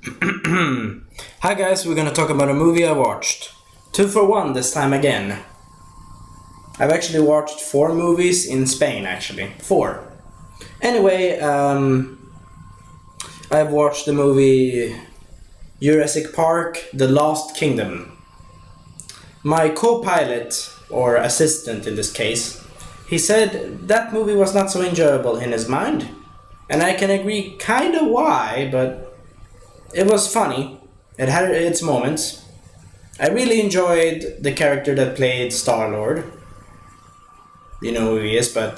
Hi guys, we're gonna talk about a movie I watched. 2 for 1 this time again. I've actually watched 4 movies in Spain, actually. 4. Anyway, I've watched the movie Jurassic Park, The Lost Kingdom. My co-pilot, or assistant in this case, he said that movie was not so enjoyable in his mind. And I can agree kinda why, but it was funny. It had its moments. I really enjoyed the character that played Star-Lord. You know who he is, but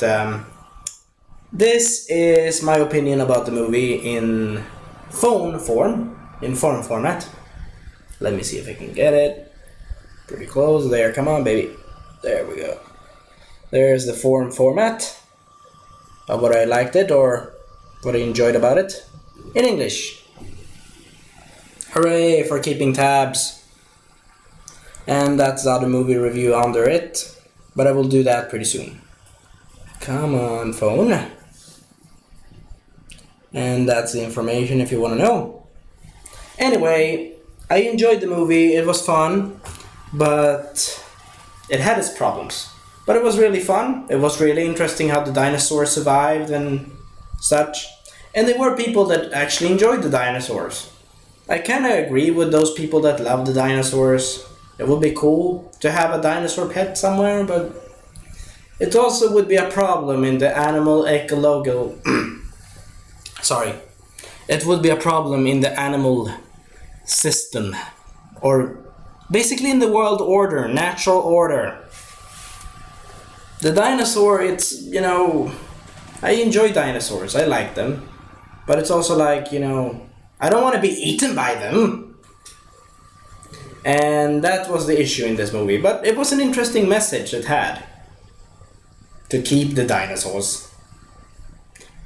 this is my opinion about the movie in phone format. Let me see if I can get it. Pretty close there, come on baby. There we go. There's the format of what I liked it or what I enjoyed about it in English. Hooray for keeping tabs. And that's the other movie review under it, but I will do that pretty soon. Come on, phone. And that's the information if you want to know. Anyway, I enjoyed the movie, it was fun, but it had its problems. But it was really fun, it was really interesting how the dinosaurs survived and such. And there were people that actually enjoyed the dinosaurs. I kinda agree with those people that love the dinosaurs. It would be cool to have a dinosaur pet somewhere, but it also would be a problem in the animal ecological... Sorry. It would be a problem in the animal system. Or basically in the world order, natural order. The dinosaur, it's, I enjoy dinosaurs, I like them. But it's also like, I don't want to be eaten by them. And that was the issue in this movie. But it was an interesting message it had. To keep the dinosaurs.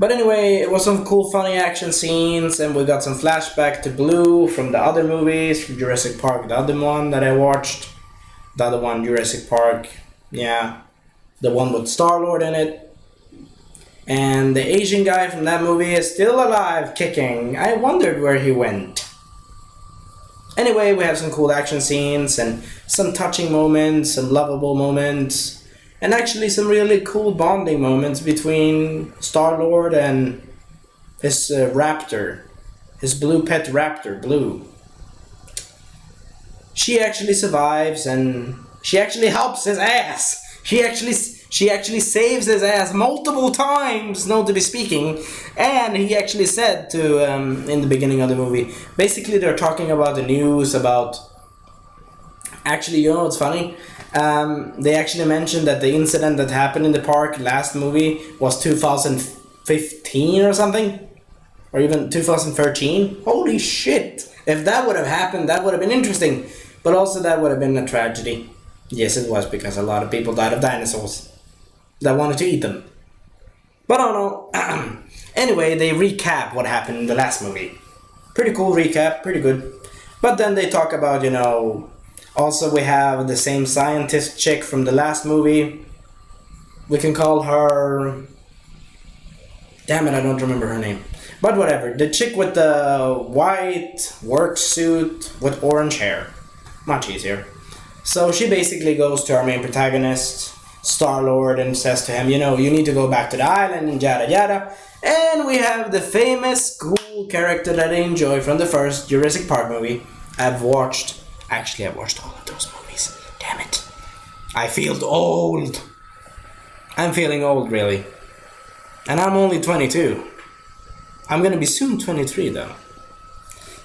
But anyway, it was some cool funny action scenes. And we got some flashback to Blue from the other movies. From Jurassic Park, the other one that I watched. The other one, Jurassic Park. Yeah. The one with Star-Lord in it. And the Asian guy from that movie is still alive, kicking. I wondered where he went. Anyway, we have some cool action scenes and some touching moments, some lovable moments, and actually some really cool bonding moments between Star-Lord and his raptor, his blue pet raptor, Blue. She actually survives and she actually helps his ass. She actually saves his ass multiple times, notably speaking, and he actually said to, in the beginning of the movie, basically they're talking about the news about, actually, you know what's funny? They actually mentioned that the incident that happened in the park last movie was 2015 or something, or even 2013. Holy shit! If that would have happened, that would have been interesting, but also that would have been a tragedy. Yes, it was, because a lot of people died of dinosaurs that wanted to eat them. But I don't know. Anyway, they recap what happened in the last movie. Pretty cool recap, pretty good. But then they talk about, also we have the same scientist chick from the last movie. We can call her... Damn it, I don't remember her name. But whatever, the chick with the white work suit with orange hair. Much easier. So she basically goes to our main protagonist, Star-Lord, and says to him, you need to go back to the island and yada yada. And we have the famous cool character that I enjoy from the first Jurassic Park movie. I've watched all of those movies. Damn it. I feel old. I'm feeling old, really. And I'm only 22. I'm gonna be soon 23 though.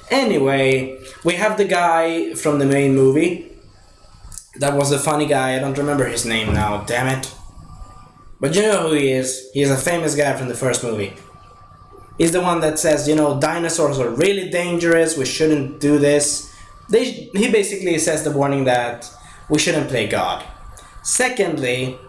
Anyway, we have the guy from the main movie. That was the funny guy, I don't remember his name now, damn it. But you know who he is. He is a famous guy from the first movie. He's the one that says, dinosaurs are really dangerous, we shouldn't do this. He basically says the warning that we shouldn't play God. Secondly,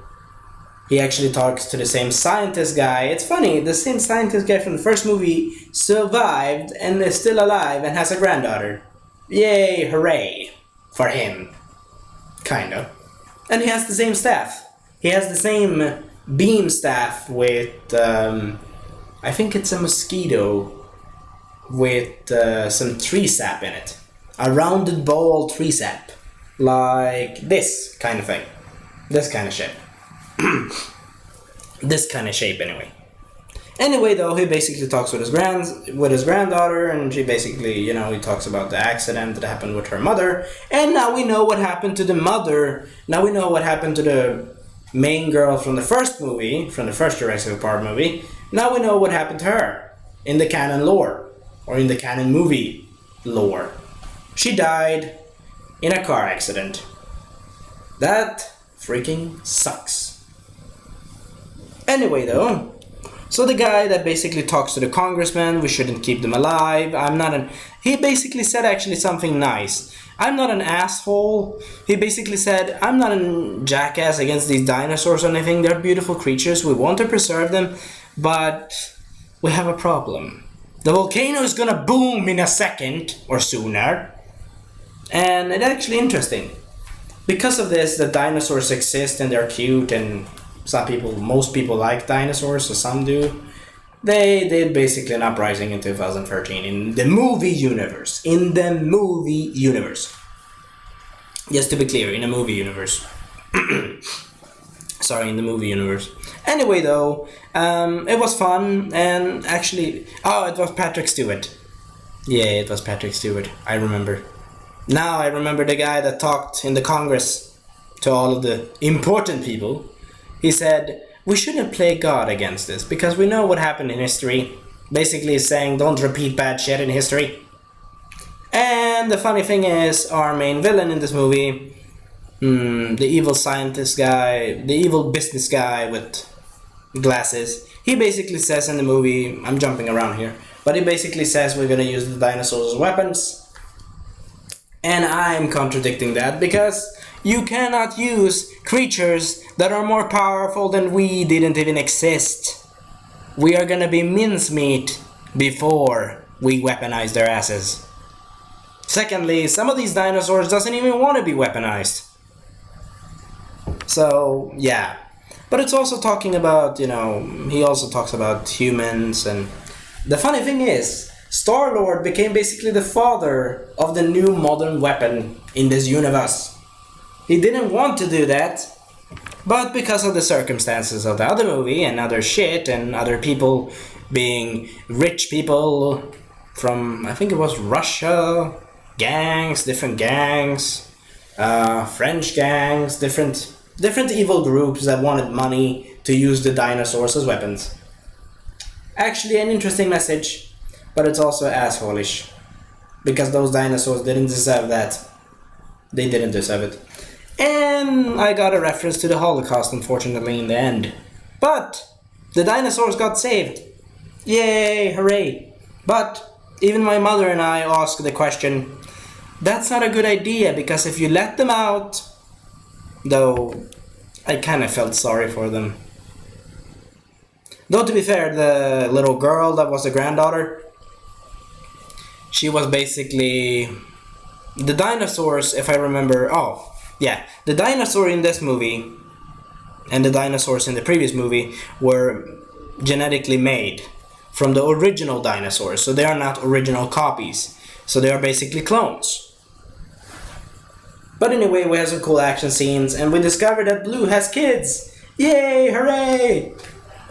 he actually talks to the same scientist guy. It's funny, the same scientist guy from the first movie survived and is still alive and has a granddaughter. Yay, hooray for him. Kinda. And he has the same staff. He has the same beam staff with, I think it's a mosquito with some tree sap in it. A rounded ball tree sap. Like this kind of thing. This kind of shape. This kind of shape anyway. Anyway, though, he basically talks with his granddaughter, and she basically, you know, he talks about the accident that happened with her mother, and now we know what happened to the mother. Now we know what happened to the main girl from the first movie, from the first Jurassic Park movie. Now we know what happened to her in the canon lore, or in the canon movie lore. She died in a car accident. That freaking sucks. Anyway, though, so the guy that basically talks to the congressman, we shouldn't keep them alive. He basically said actually something nice. I'm not an asshole. He basically said, I'm not a jackass against these dinosaurs or anything. They're beautiful creatures. We want to preserve them, but we have a problem. The volcano is gonna boom in a second or sooner. And it's actually interesting. Because of this, the dinosaurs exist and they're cute, and most people like dinosaurs, so some do. They did basically an uprising in 2013 in the movie universe. In the movie universe. Just to be clear, in the movie universe. Sorry, in the movie universe. Anyway, though, it was fun, and actually... Oh, it was Patrick Stewart. Yeah, it was Patrick Stewart. I remember. Now I remember the guy that talked in the Congress to all of the important people. He said, we shouldn't play God against this, because we know what happened in history. Basically saying, don't repeat bad shit in history. And the funny thing is, our main villain in this movie, the evil scientist guy, the evil business guy with glasses, he basically says in the movie, I'm jumping around here, but he basically says we're gonna use the dinosaurs as weapons. And I'm contradicting that, because you cannot use creatures that are more powerful than we didn't even exist. We are gonna be mincemeat before we weaponize their asses. Secondly, some of these dinosaurs doesn't even want to be weaponized. So, yeah. But it's also talking about, you know, he also talks about humans, and the funny thing is, Star-Lord became basically the father of the new modern weapon in this universe. He didn't want to do that, but because of the circumstances of the other movie and other shit and other people being rich people from, I think it was Russia, different gangs, French gangs, different evil groups that wanted money to use the dinosaurs as weapons. Actually, an interesting message. But it's also asshole-ish, because those dinosaurs didn't deserve that. They didn't deserve it. And I got a reference to the Holocaust, unfortunately, in the end. But the dinosaurs got saved. Yay, hooray. But even my mother and I asked the question, that's not a good idea, because if you let them out... Though, I kind of felt sorry for them. Though, to be fair, the little girl that was the granddaughter... She was basically... The dinosaurs, if I remember... Oh, yeah. The dinosaur in this movie and the dinosaurs in the previous movie were genetically made from the original dinosaurs. So they are not original copies. So they are basically clones. But anyway, we have some cool action scenes, and we discovered that Blue has kids! Yay! Hooray!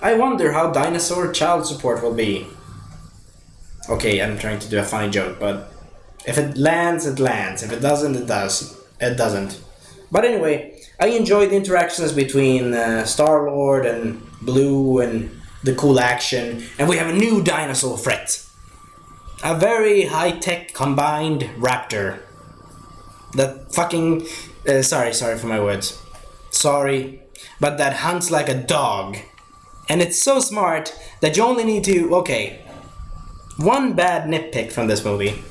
I wonder how dinosaur child support will be. Okay, I'm trying to do a funny joke, but if it lands, it lands. If it doesn't, it doesn't. But anyway, I enjoyed the interactions between Star-Lord and Blue and the cool action. And we have a new dinosaur threat. A very high-tech combined raptor. That fucking... sorry for my words. Sorry. But that hunts like a dog. And it's so smart that you only need to... Okay. One bad nitpick from this movie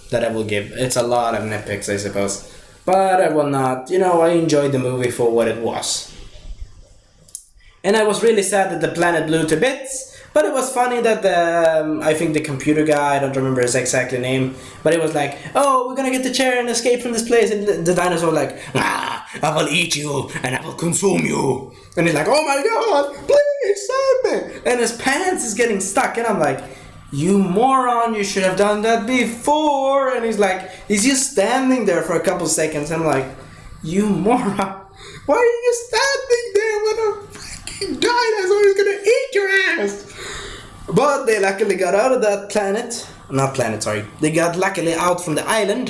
that I will give. It's a lot of nitpicks, I suppose. But I will not. You know, I enjoyed the movie for what it was. And I was really sad that the planet blew to bits. But it was funny that I think the computer guy, I don't remember his exact name, but it was like, oh, we're gonna get the chair and escape from this place. And the dinosaur like, I will eat you and I will consume you. And he's like, oh my god, please save me. And his pants is getting stuck. And I'm like, "You moron, you should have done that before." And he's just standing there for a couple seconds. I'm like, "You moron, why are you standing there when a fucking dinosaur is gonna eat your ass?" But they luckily got out of that planet. Not planet, sorry. They got luckily out from the island.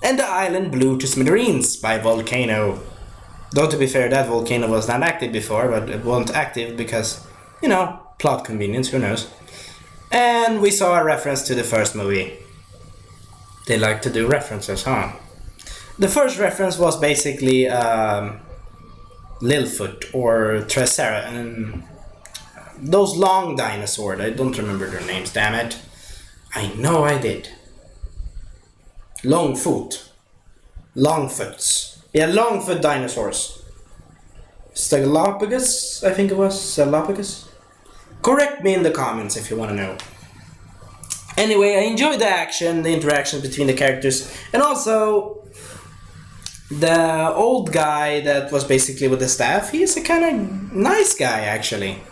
And the island blew to smithereens by a volcano. Though to be fair, that volcano was not active before, but it wasn't active because, plot convenience, who knows. And we saw a reference to the first movie. They like to do references, huh? The first reference was basically Littlefoot or Tricera, and those long dinosaurs. I don't remember their names, damn it. I know I did. Longfoots. Yeah, Longfoot dinosaurs. Stegosaurus, I think it was. Stegosaurus. Correct me in the comments if you want to know. Anyway, I enjoyed the action, the interaction between the characters, and also the old guy that was basically with the staff. He's a kind of nice guy, actually,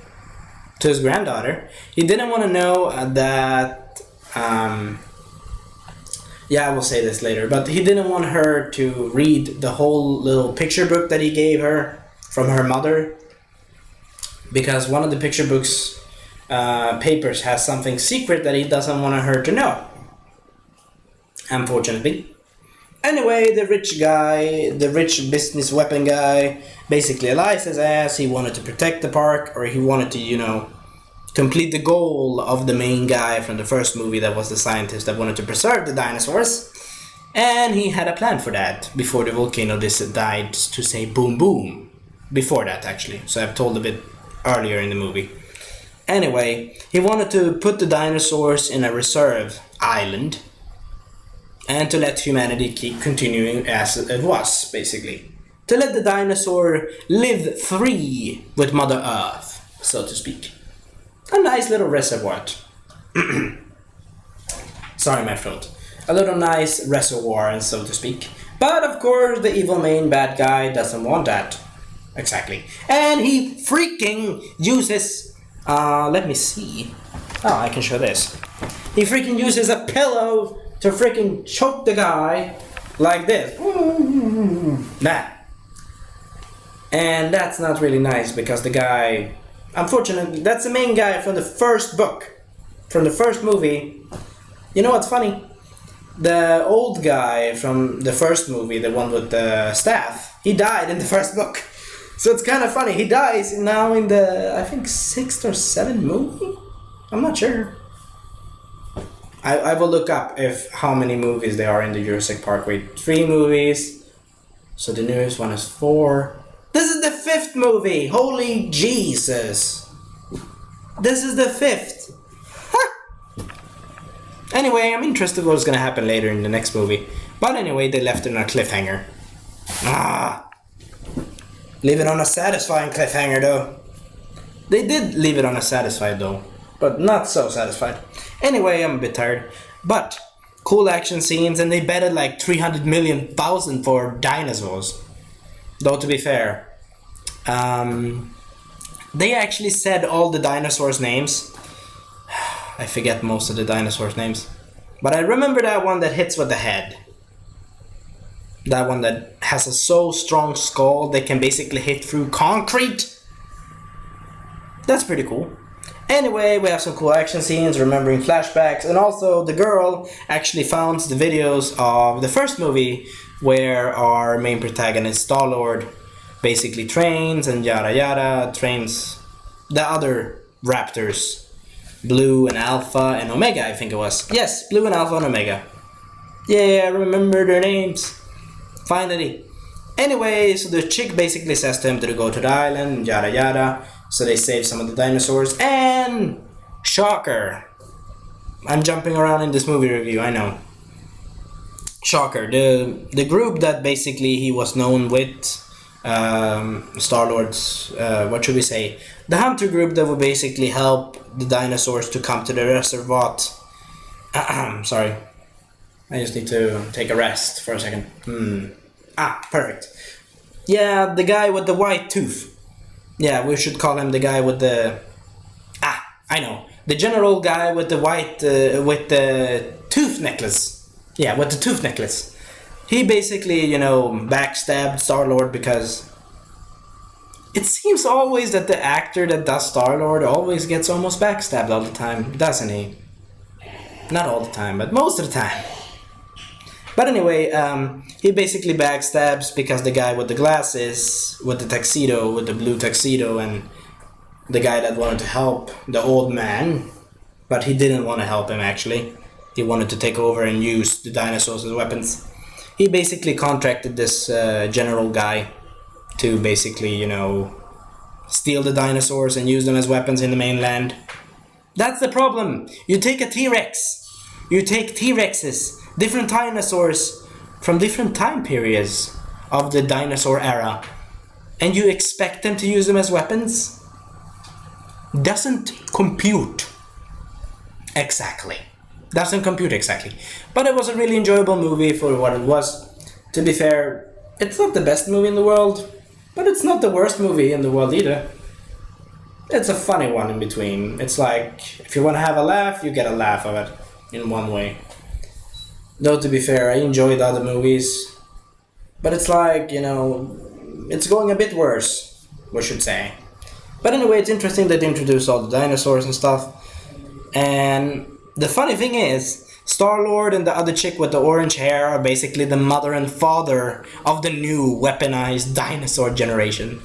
to his granddaughter. He didn't want to know that. Yeah, I will say this later, but he didn't want her to read the whole little picture book that he gave her from her mother, because one of the picture book's papers has something secret that he doesn't want her to know, unfortunately. Anyway, the rich business weapon guy, basically lies his ass. He wanted to protect the park, or he wanted to, complete the goal of the main guy from the first movie that was the scientist that wanted to preserve the dinosaurs. And he had a plan for that before the volcano died to say boom boom. Before that, actually. So I've told a bit earlier in the movie. Anyway, he wanted to put the dinosaurs in a reserve island and to let humanity keep continuing as it was, basically. To let the dinosaur live free with Mother Earth, so to speak. A nice little reservoir. Sorry, my throat. A little nice reservoir, so to speak. But of course, the evil main bad guy doesn't want that. Exactly. And he freaking uses... let me see. Oh, I can show this. He freaking uses a pillow to freaking choke the guy like this. That. And that's not really nice because the guy... Unfortunately, that's the main guy from the first book. From the first movie. You know what's funny? The old guy from the first movie, the one with the staff, he died in the first book. So it's kind of funny. He dies now in the, I think, 6th or 7th movie? I'm not sure. I will look up how many movies there are in the Jurassic Park. Wait, 3 movies. So the newest one is 4. This is the 5th movie! Holy Jesus! This is the 5th! Huh. Anyway, I'm interested what's gonna happen later in the next movie. But anyway, they left it on a cliffhanger. Leave it on a satisfying cliffhanger, though. They did leave it on a satisfied, though. But not so satisfied. Anyway, I'm a bit tired. But, cool action scenes, and they betted like 300 million thousand for dinosaurs. Though, to be fair, they actually said all the dinosaurs' names. I forget most of the dinosaurs' names. But I remember that one that hits with the head. That one that has a so strong skull that can basically hit through concrete. That's pretty cool. Anyway, we have some cool action scenes, remembering flashbacks, and also the girl actually found the videos of the first movie where our main protagonist, Star-Lord, basically trains and yada yada, trains the other raptors, Blue and Alpha and Omega, I think it was. Yes, Blue and Alpha and Omega. Yeah, I remember their names. Finally. Anyway, so the chick basically says to him to go to the island, yada yada. So they save some of the dinosaurs, and shocker. I'm jumping around in this movie review, I know. Shocker, the group that basically he was known with, Star-Lord's, what should we say? The hunter group that would basically help the dinosaurs to come to the reservoir. Sorry. I just need to take a rest for a second. Perfect. Yeah, the guy with the white tooth. Yeah, we should call him the guy with the... I know. the general guy with the white, with the tooth necklace. Yeah, with the tooth necklace. He basically, you know, backstabbed Star-Lord because it seems always that the actor that does Star-Lord always gets almost backstabbed all the time, doesn't he? Not all the time, but most of the time. But anyway, he basically backstabs because the guy with the glasses, with the tuxedo, with the blue tuxedo, and the guy that wanted to help the old man, but he didn't want to help him actually. He wanted to take over and use the dinosaurs as weapons. He basically contracted this general guy to basically, you know, steal the dinosaurs and use them as weapons in the mainland. That's the problem. You take a T-Rex. You take T-Rexes, different dinosaurs from different time periods of the dinosaur era, and you expect them to use them as weapons? Doesn't compute exactly. Doesn't compute exactly. But it was a really enjoyable movie for what it was. To be fair, it's not the best movie in the world, but it's not the worst movie in the world either. It's a funny one in between. It's like, if you want to have a laugh, you get a laugh of it in one way. Though to be fair, I enjoyed other movies, but it's like, you know, it's going a bit worse, we should say. But anyway, it's interesting that they introduced all the dinosaurs and stuff. And the funny thing is, Star-Lord and the other chick with the orange hair are basically the mother and father of the new weaponized dinosaur generation.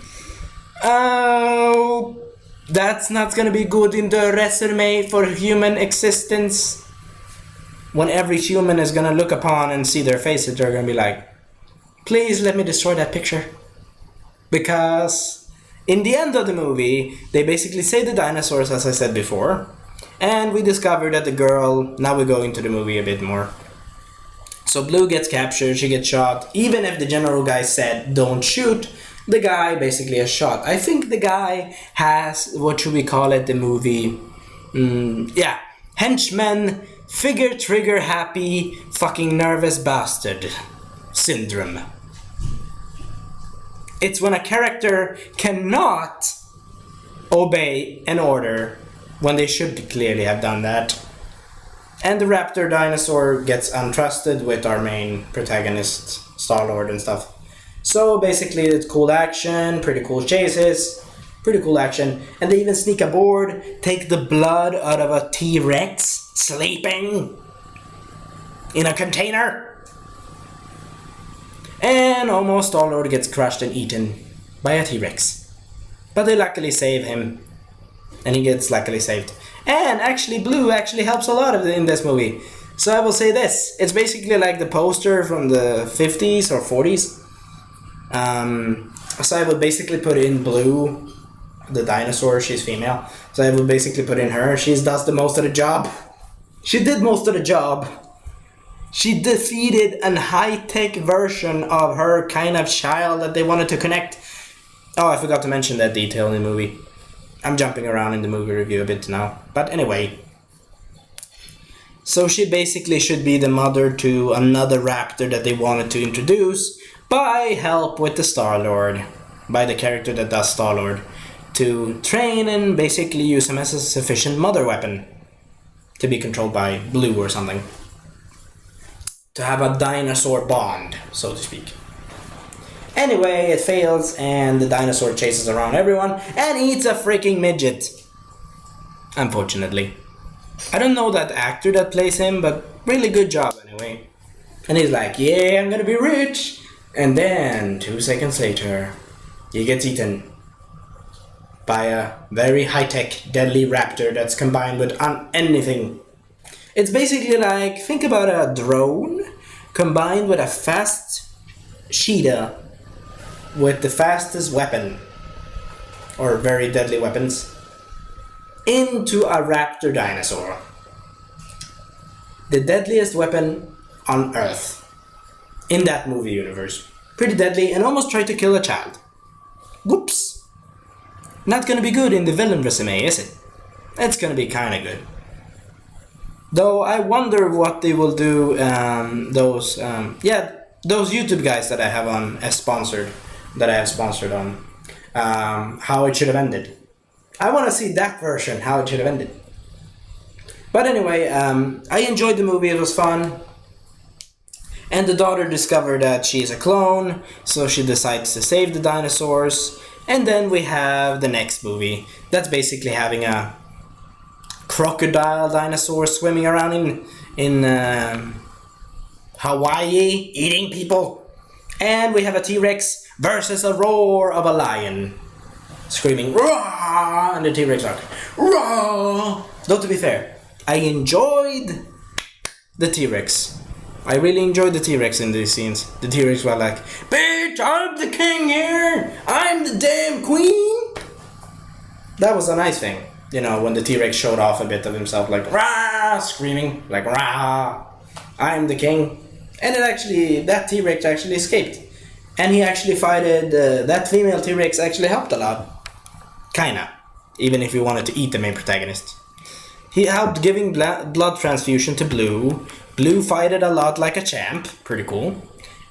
Oh, that's not gonna be good in the resume for human existence. When every human is gonna look upon and see their faces, they're gonna be like, please let me destroy that picture. Because in the end of the movie, they basically save the dinosaurs, as I said before, and we discover that the girl, now we go into the movie a bit more. So Blue gets captured, she gets shot. Even if the general guy said don't shoot, the guy basically is shot. I think the guy has, what should we call it, the movie? Yeah, henchman, figure trigger happy, fucking nervous bastard syndrome. It's when a character cannot obey an order when they should clearly have done that. And the raptor dinosaur gets untrusted with our main protagonist, Star-Lord and stuff. So basically it's cool action, pretty cool chases, pretty cool action. And they even sneak aboard, take the blood out of a T-Rex sleeping in a container. And almost Star-Lord gets crushed and eaten by a T-Rex. But they luckily save him. And he gets luckily saved. And actually Blue actually helps a lot in this movie. So I will say this. It's basically like the poster from the 50s or 40s. So I would basically put in Blue, the dinosaur, she's female. So I would basically put in her. She does the most of the job. She did most of the job. She defeated a high-tech version of her kind of child that they wanted to connect. Oh, I forgot to mention that detail in the movie. I'm jumping around in the movie review a bit now. But anyway. So she basically should be the mother to another raptor that they wanted to introduce by help with the Star-Lord. By the character that does Star-Lord. To train and basically use him as a sufficient mother weapon. To be controlled by Blue or something. To have a dinosaur bond, so to speak. Anyway, it fails and the dinosaur chases around everyone and eats a freaking midget. Unfortunately. I don't know that actor that plays him, but really good job anyway. And he's like, yeah, I'm gonna be rich. And then, 2 seconds later, he gets eaten by a very high-tech, deadly raptor that's combined with anything. It's basically like, think about a drone combined with a fast cheetah with the fastest weapon, or very deadly weapons, into a raptor dinosaur. The deadliest weapon on Earth. In that movie universe. Pretty deadly and almost tried to kill a child. Whoops. Not gonna be good in the villain resume, is it? It's gonna be kinda good. Though I wonder what they will do, those YouTube guys that I have on as sponsored, that I have sponsored on, how it should have ended. I want to see that version, how it should have ended. But anyway, I enjoyed the movie. It was fun. And the daughter discovered that she is a clone, so she decides to save the dinosaurs. And then we have the next movie. That's basically having a crocodile dinosaur swimming around in Hawaii, eating people. And we have a T-Rex versus a roar of a lion, screaming "Roar!" and the T-Rex like "Roar!" Though to be fair, I enjoyed the T-Rex. I really enjoyed the T-Rex in these scenes. The T-Rex were like, "Bitch, I'm the king here! I'm the damn queen!" That was a nice thing. You know, when the T-Rex showed off a bit of himself, like, "Rah!" screaming, like, "Rah! I'm the king." And that T-Rex actually escaped. And he actually fighted, that female T-Rex actually helped a lot. Kinda. Even if he wanted to eat the main protagonist. He helped giving blood transfusion to Blue. Blue fighted a lot like a champ. Pretty cool.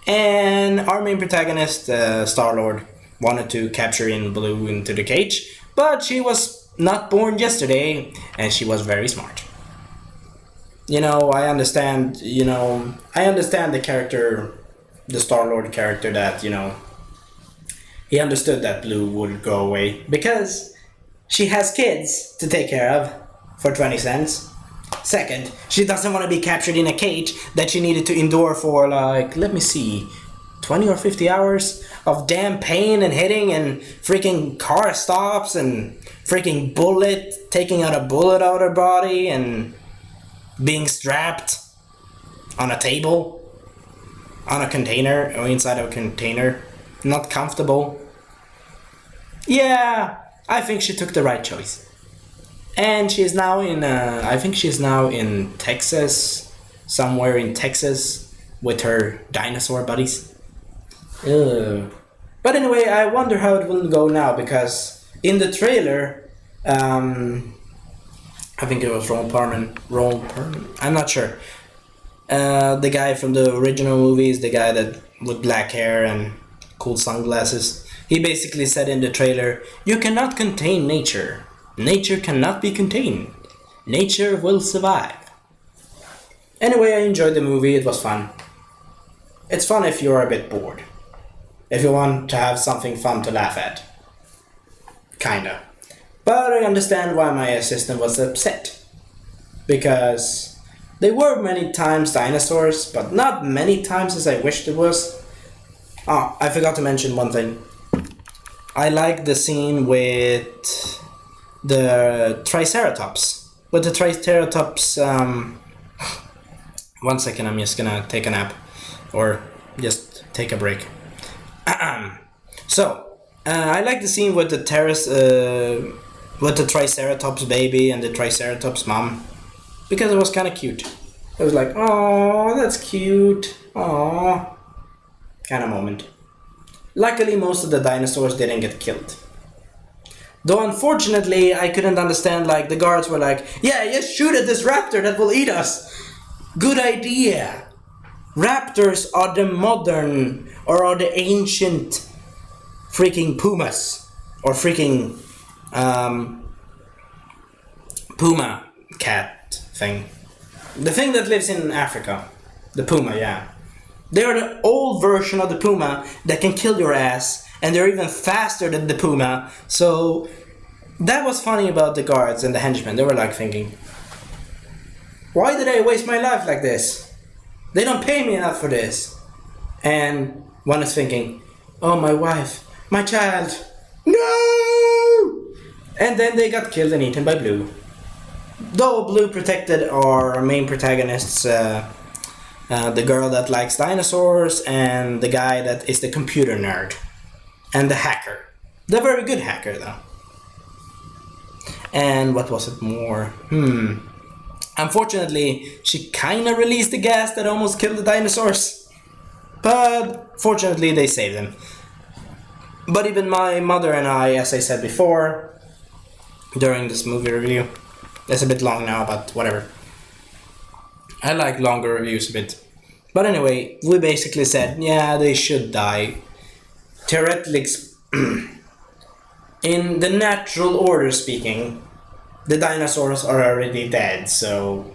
And our main protagonist, Star-Lord, wanted to capture in Blue into the cage. But she was not born yesterday, and she was very smart. You know, I understand the character, the Star-Lord character, that, you know, he understood that Blue would go away because she has kids to take care of for 20 cents. Second, she doesn't want to be captured in a cage that she needed to endure for, like, let me see, 20 or 50 hours of damn pain and hitting and freaking car stops and freaking taking out a bullet out of her body and being strapped on a table, on a container, or inside of a container, not comfortable. Yeah, I think she took the right choice. And she is now I think she's now in Texas, somewhere in Texas, with her dinosaur buddies. Ugh. But anyway, I wonder how it will go now, because in the trailer, I think it was Ron Perlman, I'm not sure. The guy from the original movies, the guy that with black hair and cool sunglasses, he basically said in the trailer, "You cannot contain nature. Nature cannot be contained. Nature will survive." Anyway, I enjoyed the movie. It was fun. It's fun if you're a bit bored. If you want to have something fun to laugh at. Kinda. But I understand why my assistant was upset. Because they were many times dinosaurs, but not many times as I wished it was. Oh, I forgot to mention one thing. I like the scene with the Triceratops. With the Triceratops, one second, I'm just gonna take a nap. Or just take a break. I like the scene with the Triceratops baby and the Triceratops mom. Because it was kind of cute. It was like, oh, that's cute. Aww. Kind of moment. Luckily, most of the dinosaurs didn't get killed. Though unfortunately, I couldn't understand, like, the guards were like, "Yeah, just shoot at this raptor that will eat us." Good idea. Raptors are the modern, or are the ancient freaking pumas. Or freaking puma cat thing. The thing that lives in Africa. The puma, yeah. They are the old version of the puma that can kill your ass, and they're even faster than the puma. So that was funny about the guards and the henchmen. They were like thinking, why did I waste my life like this? They don't pay me enough for this. And one is thinking, oh, my wife, my child, no! And then they got killed and eaten by Blue. Though Blue protected our main protagonists, the girl that likes dinosaurs and the guy that is the computer nerd. And the hacker. The very good hacker, though. And what was it more? Unfortunately, she kinda released the gas that almost killed the dinosaurs. But fortunately, they saved them. But even my mother and I, as I said before, during this movie review, it's a bit long now, but whatever. I like longer reviews a bit. But anyway, we basically said, yeah, they should die. Theoretically, in the natural order speaking, The dinosaurs are already dead, so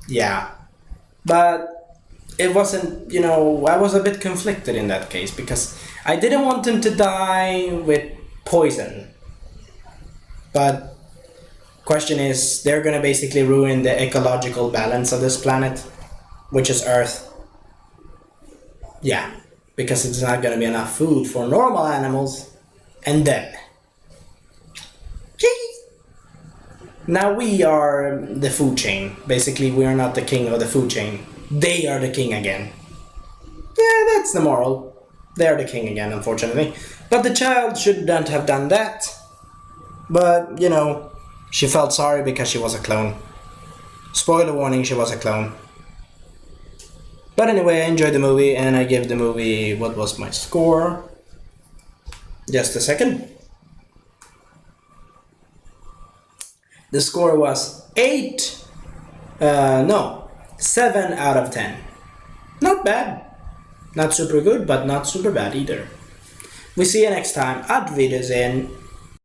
yeah. But it wasn't, I was a bit conflicted in that case because I didn't want them to die with poison. But question is, they're gonna basically ruin the ecological balance of this planet, which is Earth. Yeah, because it's not gonna be enough food for normal animals and them. Now we are the food chain. Basically, we are not the king of the food chain. They are the king again. Yeah, that's the moral. They are the king again, unfortunately. But the child shouldn't have done that. But, she felt sorry because she was a clone. Spoiler warning, she was a clone. But anyway, I enjoyed the movie and I give the movie, what was my score? Just a second. The score was 7 out of 10. Not bad. Not super good, but not super bad either. We see you next time. Auf Wiedersehen.